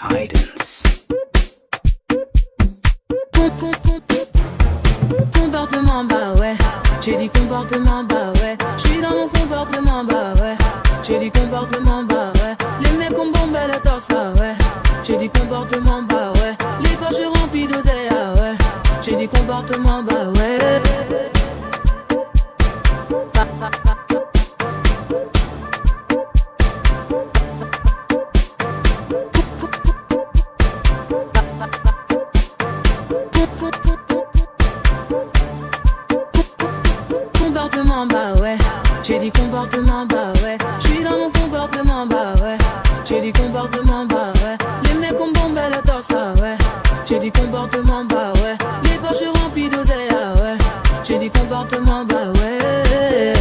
guidance. Comportement, bah ouais. J'ai dit comportement, bah ouais. J'suis dans mon comportement, bah ouais. J'ai dit comportement, bah ouais. Les mecs ont bombé le torse, bah ouais. J'ai dit comportement, bah ouais. Les poches remplies d'oseille, ah ouais. J'ai dit comportement, bah ouais. Comportement, bah ouais. J'ai dit comportement, bah ouais. J'suis dans mon comportement, bah ouais. J'ai dit comportement, bah ouais. Les mecs ont bombé le torse, ah ouais. J'ai dit comportement, bah ouais. Les poches remplies d'oseille, ah ouais. J'ai dit comportement, bah ouais.